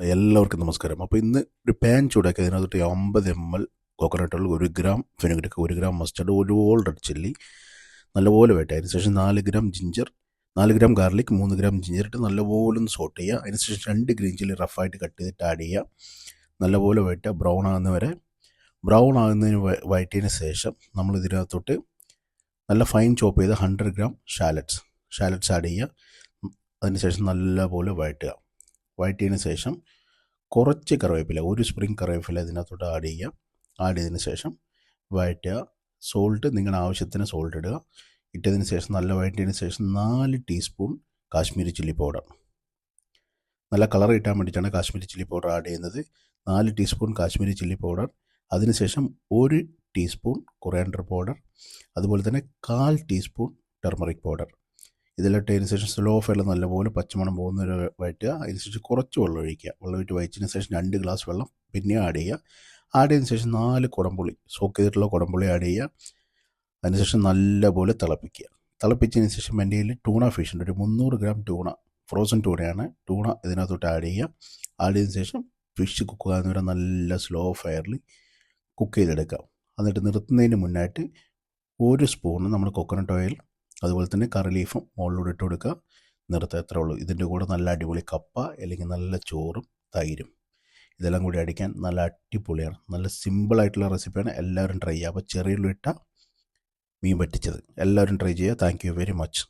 എല്ലാവർക്കും നമസ്കാരം. അപ്പോൾ ഇന്ന് ഒരു പാൻ ചൂടാക്കി അതിനകത്തോട്ട് 50 ml coconut oil, 1 gram fenugreek, 1 gram mustard, ഒരു ഹോൾ റെഡ് ചില്ലി നല്ലപോലെ വഴറ്റുക. അതിനുശേഷം 4 gram ginger, 4 gram garlic, 3 gram ginger ഇട്ട് നല്ലപോലെ ഒന്ന് സോട്ട് ചെയ്യുക. അതിനുശേഷം 2 ഗ്രീൻ ചില്ലി റഫായിട്ട് കട്ട് ചെയ്തിട്ട് ആഡ് ചെയ്യുക. നല്ലപോലെ വഴറ്റുക, ബ്രൗൺ ആകുന്നവരെ. ബ്രൗൺ ആകുന്നതിന് വഴറ്റിയതിന് ശേഷം നമ്മൾ ഇതിനകത്തോട്ട് നല്ല ഫൈൻ ചോപ്പ് ചെയ്ത 100 ഗ്രാം ഷാലറ്റ്സ് ആഡ് ചെയ്യുക. അതിനുശേഷം നല്ലപോലെ വഴറ്റുക. വഴറ്റിയതിന് ശേഷം കുറച്ച് കറിവേപ്പില, 1 സ്പ്രിംഗ് കറിവേപ്പില ഇതിനകത്തോട്ട് ആഡ് ചെയ്യുക. ആഡ് ചെയ്തതിന് ശേഷം വഴറ്റുക. സോൾട്ട് നിങ്ങളുടെ ആവശ്യത്തിന് സോൾട്ട് ഇടുക. ഇട്ടതിന് ശേഷം നല്ല വഴറ്റിയതിന് ശേഷം 4 ടീസ്പൂൺ കാശ്മീരി ചില്ലി പൗഡർ, നല്ല കളർ കിട്ടാൻ വേണ്ടിയിട്ടാണ് കാശ്മീരി ചില്ലി പൗഡർ ആഡ് ചെയ്യുന്നത്. 4 ടീസ്പൂൺ കാശ്മീരി ചില്ലി പൗഡർ. അതിനുശേഷം 1 ടീസ്പൂൺ കൊറിയാൻഡർ പൗഡർ, അതുപോലെ തന്നെ 1/4 ടീസ്പൂൺ ടർമറിക് പൗഡർ. ഇതെല്ലാം ഇട്ടതിന് ശേഷം സ്ലോ ഫയറിൽ നല്ലപോലെ പച്ചമണം പോകുന്നവരെ വഴറ്റുക. അതിനുശേഷം കുറച്ച് വെള്ളം ഒഴിക്കുക. വെള്ളം ഒഴിച്ച് വഴിച്ചതിന് ശേഷം 2 ഗ്ലാസ് വെള്ളം പിന്നെ ആഡ് ചെയ്യുക. ആഡ് ചെയ്തതിന് ശേഷം 4 കുടംപുളി, സോക്ക് ചെയ്തിട്ടുള്ള കുടംപുളി ആഡ് ചെയ്യുക. അതിനുശേഷം നല്ലപോലെ തിളപ്പിക്കുക. തിളപ്പിച്ചതിന് ശേഷം എൻ്റെ കയ്യിൽ ടൂണ ഫിഷ് ഉണ്ട്, ഒരു 300 ഗ്രാം ടൂണ, ഫ്രോസൺ ടൂണയാണ്. ടൂണ ഇതിനകത്തോട്ട് ആഡ് ചെയ്യുക. ആഡ് ചെയ്തതിന് ശേഷം ഫിഷ് കുക്ക് ആകുന്നവരെ നല്ല സ്ലോ ഫയറിൽ കുക്ക് ചെയ്തെടുക്കാം. എന്നിട്ട് നിർത്തുന്നതിന് മുന്നായിട്ട് 1 സ്പൂണ് നമ്മൾ കോക്കനട്ട് ഓയിൽ, അതുപോലെ തന്നെ കറി ലീഫും മുകളിലൂടെ ഇട്ട് കൊടുക്കുക. നിർത്തുക. എത്ര ഉള്ളൂ. ഇതിൻ്റെ കൂടെ നല്ല അടിപൊളി കപ്പ അല്ലെങ്കിൽ നല്ല ചോറും തൈരും ഇതെല്ലാം കൂടി അടിക്കാൻ നല്ല അടിപൊളിയാണ്. നല്ല സിമ്പിളായിട്ടുള്ള റെസിപ്പിയാണ്. എല്ലാവരും ട്രൈ ചെയ്യുക. അപ്പോൾ ചെറിയുള്ളി ഇട്ട മീൻ പറ്റിച്ചത് എല്ലാവരും ട്രൈ ചെയ്യുക. Thank you very much.